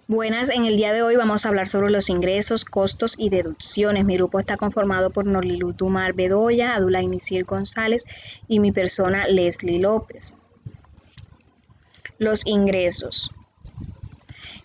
Buenas, en el día de hoy vamos a hablar sobre los ingresos, costos y deducciones. Mi grupo está conformado por Norlilu Tumar Bedoya, Adulay Nisir González y mi persona Leslie López. Los ingresos.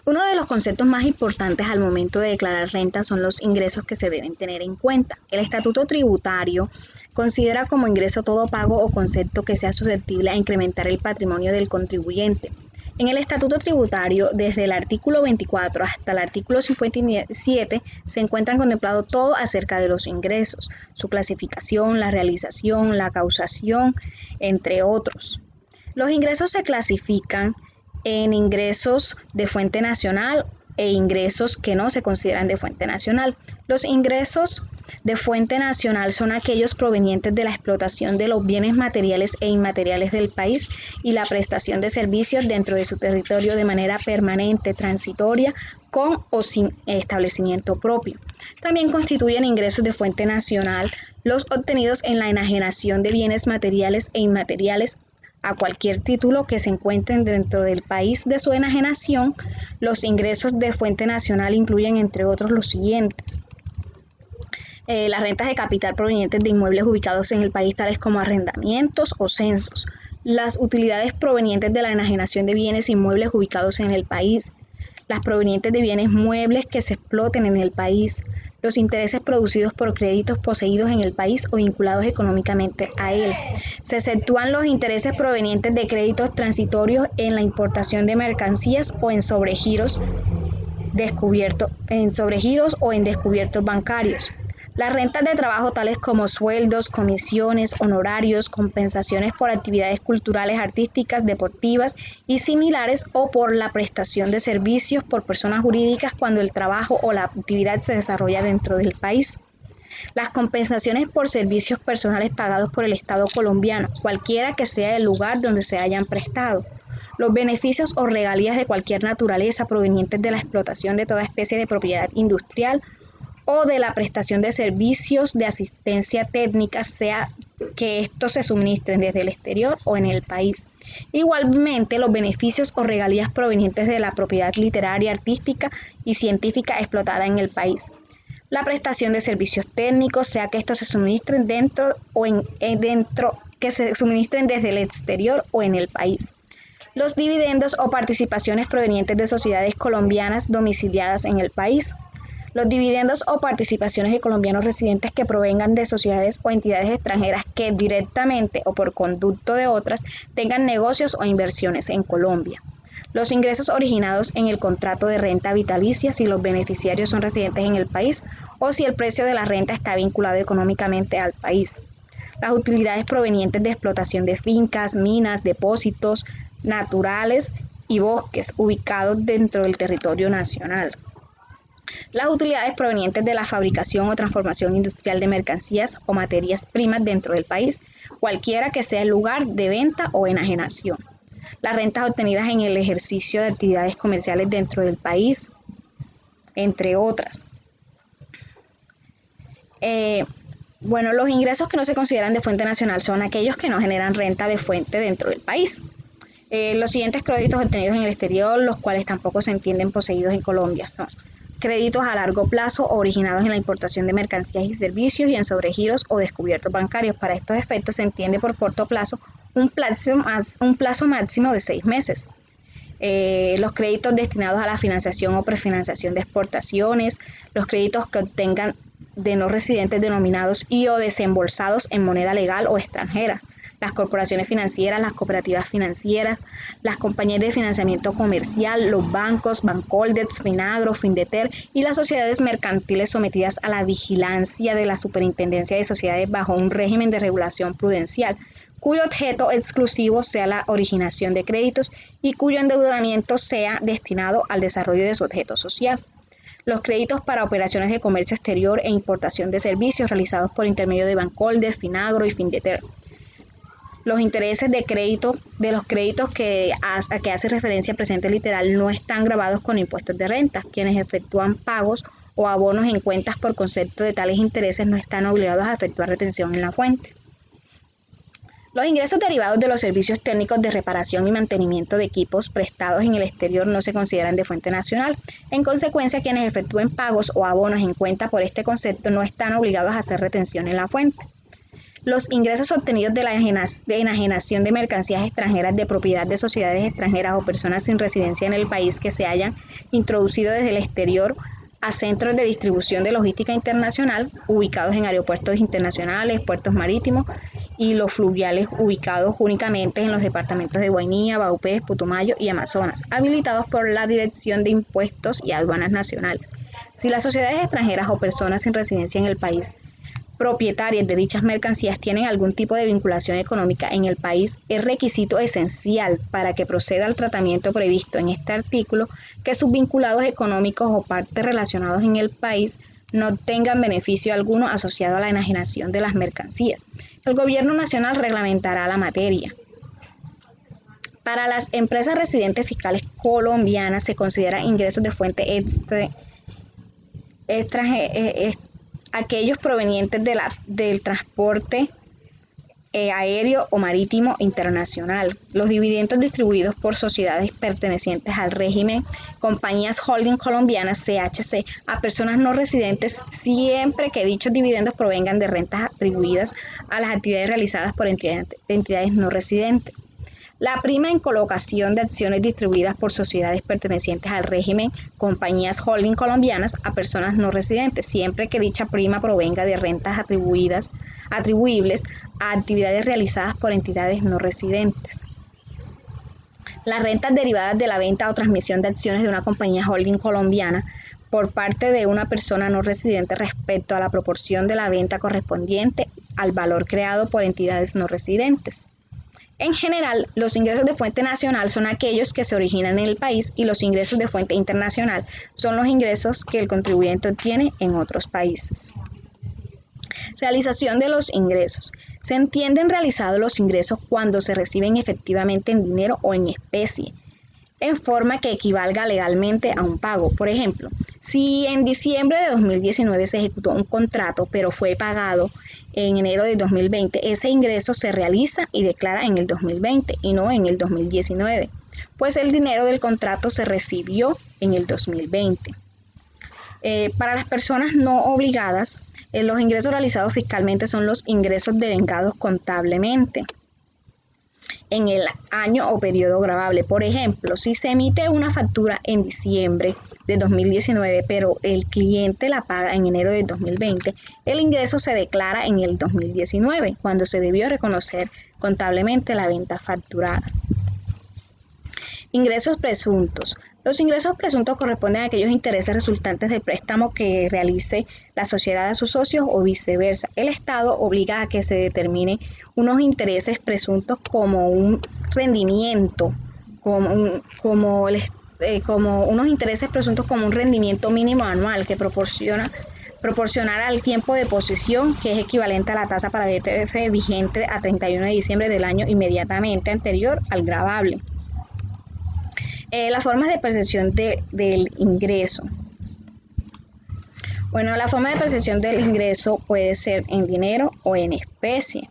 Uno de los conceptos más importantes al momento de declarar renta son los ingresos que se deben tener en cuenta. El estatuto tributario considera como ingreso todo pago o concepto que sea susceptible a incrementar el patrimonio del contribuyente. En el estatuto tributario, desde el artículo 24 hasta el artículo 57, se encuentran contemplados todo acerca de los ingresos, su clasificación, la realización, la causación, entre otros. Los ingresos se clasifican en ingresos de fuente nacional e ingresos que no se consideran de fuente nacional. Los ingresos de fuente nacional son aquellos provenientes de la explotación de los bienes materiales e inmateriales del país y la prestación de servicios dentro de su territorio de manera permanente, transitoria, con o sin establecimiento propio. También constituyen ingresos de fuente nacional los obtenidos en la enajenación de bienes materiales e inmateriales a cualquier título que se encuentren dentro del país de su enajenación. Los ingresos de fuente nacional incluyen, entre otros, los siguientes: las rentas de capital provenientes de inmuebles ubicados en el país, tales como arrendamientos o censos; las utilidades provenientes de la enajenación de bienes inmuebles ubicados en el país; las provenientes de bienes muebles que se exploten en el país; los intereses producidos por créditos poseídos en el país o vinculados económicamente a él. Se exceptúan los intereses provenientes de créditos transitorios en la importación de mercancías o en sobregiros o en descubiertos bancarios. Las rentas de trabajo, tales como sueldos, comisiones, honorarios, compensaciones por actividades culturales, artísticas, deportivas y similares, o por la prestación de servicios por personas jurídicas cuando el trabajo o la actividad se desarrolla dentro del país. Las compensaciones por servicios personales pagados por el Estado colombiano, cualquiera que sea el lugar donde se hayan prestado. Los beneficios o regalías de cualquier naturaleza provenientes de la explotación de toda especie de propiedad industrial o de la prestación de servicios de asistencia técnica, sea que estos se suministren desde el exterior o en el país. Igualmente, los beneficios o regalías provenientes de la propiedad literaria, artística y científica explotada en el país. La prestación de servicios técnicos, sea que estos se suministren que se suministren desde el exterior o en el país. Los dividendos o participaciones provenientes de sociedades colombianas domiciliadas en el país. Los dividendos o participaciones de colombianos residentes que provengan de sociedades o entidades extranjeras que directamente o por conducto de otras tengan negocios o inversiones en Colombia. Los ingresos originados en el contrato de renta vitalicia si los beneficiarios son residentes en el país o si el precio de la renta está vinculado económicamente al país. Las utilidades provenientes de explotación de fincas, minas, depósitos naturales y bosques ubicados dentro del territorio nacional. Las utilidades provenientes de la fabricación o transformación industrial de mercancías o materias primas dentro del país, cualquiera que sea el lugar de venta o enajenación. Las rentas obtenidas en el ejercicio de actividades comerciales dentro del país, entre otras. Los ingresos que no se consideran de fuente nacional son aquellos que no generan renta de fuente dentro del país. Los siguientes créditos obtenidos en el exterior, los cuales tampoco se entienden poseídos en Colombia, son créditos a largo plazo originados en la importación de mercancías y servicios y en sobregiros o descubiertos bancarios. Para estos efectos se entiende por corto plazo un plazo máximo de 6 meses. Los créditos destinados a la financiación o prefinanciación de exportaciones, los créditos que obtengan de no residentes denominados y o desembolsados en moneda legal o extranjera, las corporaciones financieras, las cooperativas financieras, las compañías de financiamiento comercial, los bancos, Bancoldex, Finagro, Findeter y las sociedades mercantiles sometidas a la vigilancia de la Superintendencia de Sociedades bajo un régimen de regulación prudencial, cuyo objeto exclusivo sea la originación de créditos y cuyo endeudamiento sea destinado al desarrollo de su objeto social. Los créditos para operaciones de comercio exterior e importación de servicios realizados por intermedio de Bancoldex, Finagro y Findeter. Los intereses de crédito de los créditos a que hace referencia el presente literal no están gravados con impuestos de renta. Quienes efectúan pagos o abonos en cuentas por concepto de tales intereses no están obligados a efectuar retención en la fuente. Los ingresos derivados de los servicios técnicos de reparación y mantenimiento de equipos prestados en el exterior no se consideran de fuente nacional. En consecuencia, quienes efectúen pagos o abonos en cuenta por este concepto no están obligados a hacer retención en la fuente. Los ingresos obtenidos de la enajenación de mercancías extranjeras de propiedad de sociedades extranjeras o personas sin residencia en el país que se hayan introducido desde el exterior a centros de distribución de logística internacional ubicados en aeropuertos internacionales, puertos marítimos y los fluviales ubicados únicamente en los departamentos de Guainía, Vaupés, Putumayo y Amazonas, habilitados por la Dirección de Impuestos y Aduanas Nacionales. Si las sociedades extranjeras o personas sin residencia en el país propietarias de dichas mercancías tienen algún tipo de vinculación económica en el país, es requisito esencial para que proceda al tratamiento previsto en este artículo que sus vinculados económicos o partes relacionados en el país no tengan beneficio alguno asociado a la enajenación de las mercancías. El Gobierno Nacional reglamentará la materia. Para las empresas residentes fiscales colombianas se considera ingresos de fuente aquellos provenientes del transporte aéreo o marítimo internacional, los dividendos distribuidos por sociedades pertenecientes al régimen, compañías holding colombianas, CHC, a personas no residentes, siempre que dichos dividendos provengan de rentas atribuidas a las actividades realizadas por entidades no residentes. La prima en colocación de acciones distribuidas por sociedades pertenecientes al régimen, compañías holding colombianas a personas no residentes, siempre que dicha prima provenga de rentas atribuibles a actividades realizadas por entidades no residentes. Las rentas derivadas de la venta o transmisión de acciones de una compañía holding colombiana por parte de una persona no residente respecto a la proporción de la venta correspondiente al valor creado por entidades no residentes. En general, los ingresos de fuente nacional son aquellos que se originan en el país y los ingresos de fuente internacional son los ingresos que el contribuyente obtiene en otros países. Realización de los ingresos. Se entienden realizados los ingresos cuando se reciben efectivamente en dinero o en especie, en forma que equivalga legalmente a un pago. Por ejemplo, si en diciembre de 2019 se ejecutó un contrato, pero fue pagado en enero de 2020, ese ingreso se realiza y declara en el 2020 y no en el 2019, pues el dinero del contrato se recibió en el 2020. Para las personas no obligadas, los ingresos realizados fiscalmente son los ingresos devengados contablemente en el año o periodo gravable. Por ejemplo, si se emite una factura en diciembre de 2019, pero el cliente la paga en enero de 2020, el ingreso se declara en el 2019, cuando se debió reconocer contablemente la venta facturada. Ingresos presuntos. Los ingresos presuntos corresponden a aquellos intereses resultantes del préstamo que realice la sociedad a sus socios o viceversa. El Estado obliga a que se determine unos intereses presuntos como un rendimiento, como unos intereses presuntos como un rendimiento mínimo anual que proporcionar al tiempo de posesión, que es equivalente a la tasa para DTF vigente a 31 de diciembre del año inmediatamente anterior al gravable. Las formas de percepción del ingreso. Bueno, la forma de percepción del ingreso puede ser en dinero o en especie.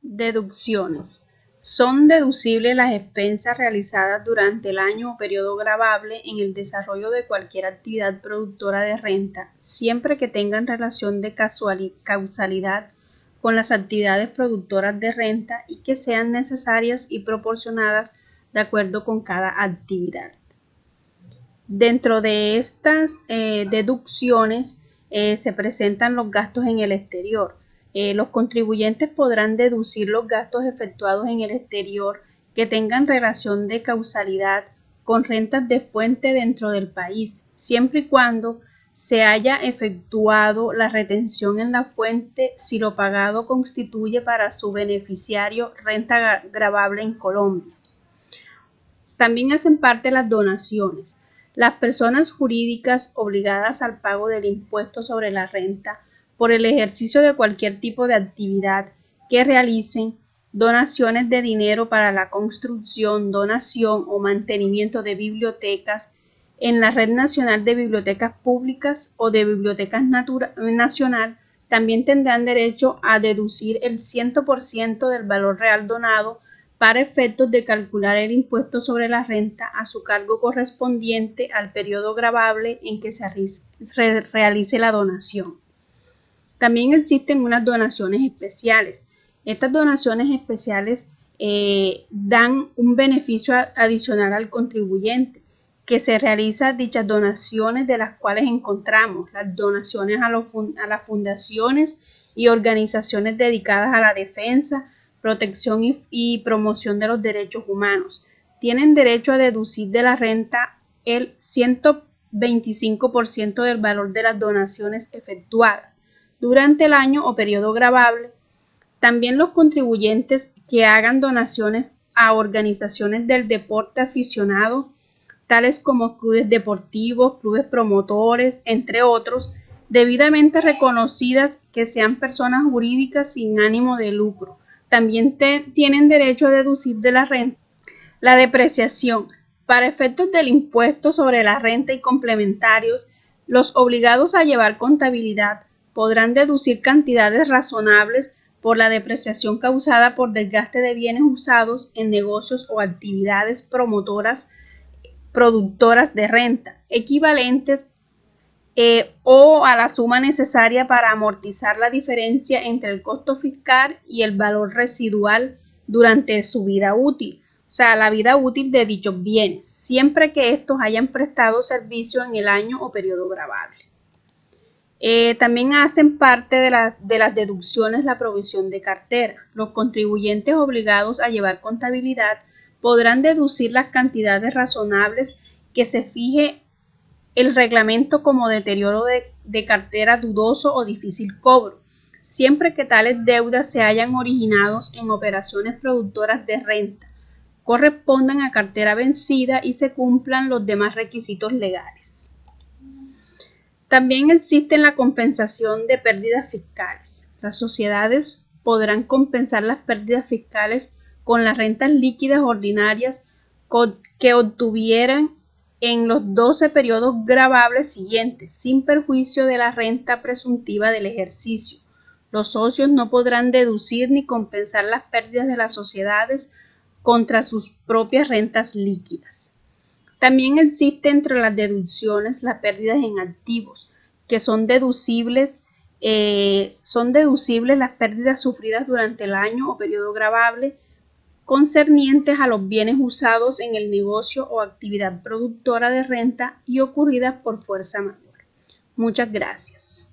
Deducciones. Son deducibles las expensas realizadas durante el año o periodo gravable en el desarrollo de cualquier actividad productora de renta, siempre que tengan relación de causalidad con las actividades productoras de renta y que sean necesarias y proporcionadas de acuerdo con cada actividad. Dentro de estas deducciones se presentan los gastos en el exterior. Los contribuyentes podrán deducir los gastos efectuados en el exterior que tengan relación de causalidad con rentas de fuente dentro del país, siempre y cuando se haya efectuado la retención en la fuente si lo pagado constituye para su beneficiario renta gravable en Colombia. También hacen parte las donaciones. Las personas jurídicas obligadas al pago del impuesto sobre la renta por el ejercicio de cualquier tipo de actividad que realicen donaciones de dinero para la construcción, donación o mantenimiento de bibliotecas en la Red Nacional de Bibliotecas Públicas o de Bibliotecas Nacional También tendrán derecho a deducir el 100% del valor real donado para efectos de calcular el impuesto sobre la renta a su cargo correspondiente al periodo gravable en que se realice la donación. También existen unas donaciones especiales. Estas donaciones especiales dan un beneficio adicional al contribuyente, que se realizan dichas donaciones, de las cuales encontramos las donaciones a las fundaciones y organizaciones dedicadas a la defensa, protección y promoción de los derechos humanos. Tienen derecho a deducir de la renta el 125% del valor de las donaciones efectuadas durante el año o periodo gravable. También los contribuyentes que hagan donaciones a organizaciones del deporte aficionado, tales como clubes deportivos, clubes promotores, entre otros, debidamente reconocidas, que sean personas jurídicas sin ánimo de lucro. También tienen derecho a deducir de la renta la depreciación. Para efectos del impuesto sobre la renta y complementarios, los obligados a llevar contabilidad podrán deducir cantidades razonables por la depreciación causada por desgaste de bienes usados en negocios o actividades productoras de renta, equivalentes o a la suma necesaria para amortizar la diferencia entre el costo fiscal y el valor residual durante su vida útil, o sea, la vida útil de dichos bienes, siempre que estos hayan prestado servicio en el año o periodo gravable. También hacen parte de las deducciones la provisión de cartera. Los contribuyentes obligados a llevar contabilidad podrán deducir las cantidades razonables que se fije el reglamento como deterioro de cartera dudoso o difícil cobro, siempre que tales deudas se hayan originado en operaciones productoras de renta, correspondan a cartera vencida y se cumplan los demás requisitos legales. También existe la compensación de pérdidas fiscales. Las sociedades podrán compensar las pérdidas fiscales con las rentas líquidas ordinarias que obtuvieran en los 12 periodos gravables siguientes, sin perjuicio de la renta presuntiva del ejercicio. Los socios no podrán deducir ni compensar las pérdidas de las sociedades contra sus propias rentas líquidas. También existe entre las deducciones las pérdidas en activos, que son deducibles las pérdidas sufridas durante el año o periodo gravable concernientes a los bienes usados en el negocio o actividad productora de renta y ocurridas por fuerza mayor. Muchas gracias.